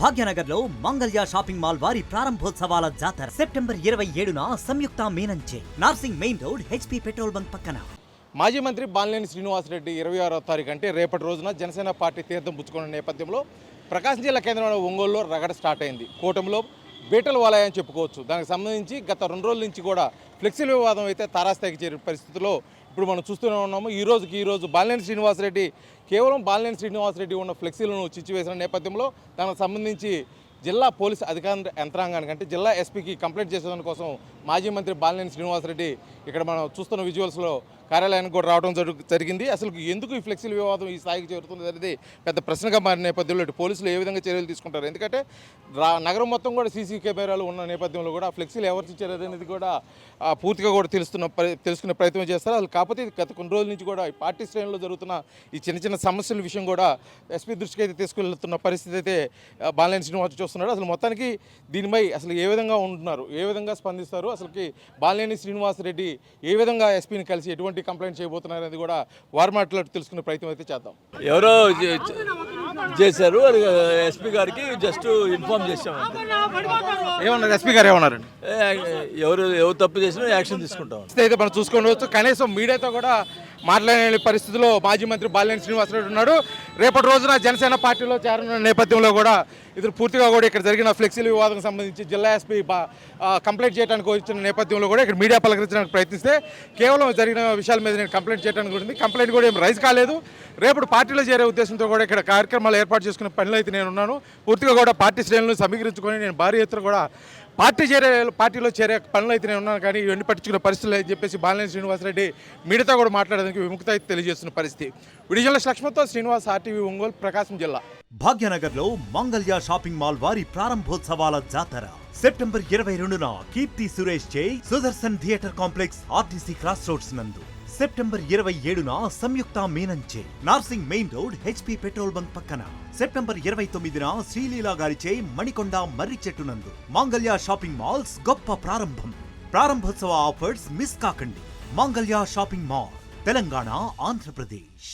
భాగ్యనగర్లో Mangalya shopping mall వారి ప్రారంభోత్సవాల జాతర సెప్టెంబర్ 27న సంయుక్త మీనంచే Narsing main road HP petrol bunk పక్కన. మాజీ మంత్రి బాలినేని శ్రీనివాసరెడ్డి 26వ తారీఖు అంటే రేపటి రోజున జనసేన పార్టీ తీర్థం పుచ్చుకున్న నేపథ్యంలో ప్రకాశం జిల్లా కేంద్రమైన ఒంగోలులో రగడ స్టార్ట్ అయింది. కూటమిలో బీటల వలయం చెప్పుకోవచ్చు. దానికి సంబంధించి గత 2 రోజుల నుంచి కూడా ఫ్లెక్సీల వివాదం అయితే తారాస్థాయికి చేరిన పరిస్థితిలో ఇప్పుడు మనం చూస్తూనే ఉన్నాము. ఈ రోజు బాలినేని శ్రీనివాసరెడ్డి కేవలం బాలినేని శ్రీనివాసరెడ్డి ఉన్న ఫ్లెక్సీలను చిచ్చివేసిన నేపథ్యంలో దానికి సంబంధించి జిల్లా పోలీసు అధికార యంత్రాంగానికి అంటే జిల్లా ఎస్పీకి కంప్లైంట్ చేసేదాని కోసం మాజీ మంత్రి బాలినేని శ్రీనివాసరెడ్డి ఇక్కడ మనం చూస్తున్న విజువల్స్లో కార్యాలయానికి కూడా రావడం జరిగింది. అసలు ఎందుకు ఈ ఫ్లెక్సీల వివాదం ఈ స్థాయికి చేరుతుంది అనేది పెద్ద ప్రశ్నగా మారిన నేపథ్యంలో ఇటు పోలీసులు ఏ విధంగా చర్యలు తీసుకుంటారు, ఎందుకంటే నగరం మొత్తం కూడా సీసీ కెమెరాలు ఉన్న నేపథ్యంలో కూడా ఫ్లెక్సీలు ఎవరు ఇచ్చారు అనేది కూడా పూర్తిగా కూడా తెలుసుకునే ప్రయత్నం చేస్తారు. అసలు కాకపోతే గత కొన్ని రోజుల నుంచి కూడా ఈ పార్టీ శ్రేణుల్లో జరుగుతున్న ఈ చిన్న సమస్యల విషయం కూడా ఎస్పీ దృష్టికి అయితే తీసుకెళ్తున్న పరిస్థితి అయితే బాలినేని శ్రీనివాస్ చూస్తున్నాడు. అసలు మొత్తానికి దీనిపై అసలు ఏ విధంగా ఉంటున్నారు, ఏ విధంగా స్పందిస్తారు, అసలుకి బాలినేని శ్రీనివాసరెడ్డి ఏ విధంగా ఎస్పీని కలిసి ఎటువంటి కంప్లైంట్ చేయబోతున్నారు అనేది కూడా వారి మాటలు తెలుసుకునే ప్రయత్నం అయితే చేద్దాం. ఎవరో చేశారు, ఎస్పీ గారికి జస్ట్ ఇన్ఫార్మ్ చేసాం. ఏమన్నారు ఎస్పీ గారు? ఏమన్నారండి? ఎవరు తప్పు చేసినా యాక్షన్ తీసుకుంటాం అయితే మనం చూసుకోవచ్చు. కనీసం మీడియాతో కూడా మాట్లాడే పరిస్థితిలో మాజీ మంత్రి బాలినేని శ్రీనివాసరెడ్డి ఉన్నాడు. రేపటి రోజున జనసేన పార్టీలో చేరనున్న నేపథ్యంలో కూడా ఇది పూర్తిగా కూడా ఇక్కడ జరిగిన ఫ్లెక్సీల వివాదం సంబంధించి జిల్లా ఎస్పీ కంప్లైంట్ చేయడానికి వచ్చిన నేపథ్యంలో కూడా ఇక్కడ మీడియా పలకరించడానికి ప్రయత్నిస్తే కేవలం జరిగిన విషయాల మీద నేను కంప్లైంట్ చేయడానికి ఉంటుంది. కంప్లైంట్ కూడా ఏం రైజ్ కాలేదు. రేపు పార్టీలో చేరే ఉద్దేశంతో కూడా ఇక్కడ కార్యక్రమాలు ఏర్పాటు చేసుకునే పనిలో అయితే నేను ఉన్నాను. పూర్తిగా కూడా పార్టీ శ్రేణులను సమీకరించుకొని నేను భారీ ఎత్తున కూడా పార్టీలో చేరే పనులు అయితే నేను ఉన్నాను. కానీ ఇవన్నీ పట్టించుకునే పరిస్థితులు అని చెప్పేసి బాలినేని శ్రీనివాసరెడ్డి మీడియాతో కూడా మాట్లాడడానికి విముక్త అయితే తెలియజేస్తున్న పరిస్థితి. విడిజిల్లా లక్ష్మణ్తో శ్రీనివాస్, ఆర్టీవీ ఒంగోలు, ప్రకాశం జిల్లా. భాగ్యనగర్లో మంగళ్య షాపింగ్ మాల్ వారి ప్రారంభోత్సవాల జాతర సెప్టెంబర్ 22న కీర్తి సురేష్ చే Sudarshan theatre complex RTC cross roads నందు. సెప్టెంబర్ 27న సంయుక్త మీనంచే Narsing main road HP petrol bunk పక్కన. సెప్టెంబర్ 29న శ్రీలీలా గారిచే మణికొండ మర్రి చెట్టు నందు. మంగళ్య షాపింగ్ మాల్స్ గొప్ప ప్రారంభం. ప్రారంభోత్సవ ఆఫర్స్ మిస్ కాకండి. Mangalya shopping mall, Telangana, Andhra Pradesh.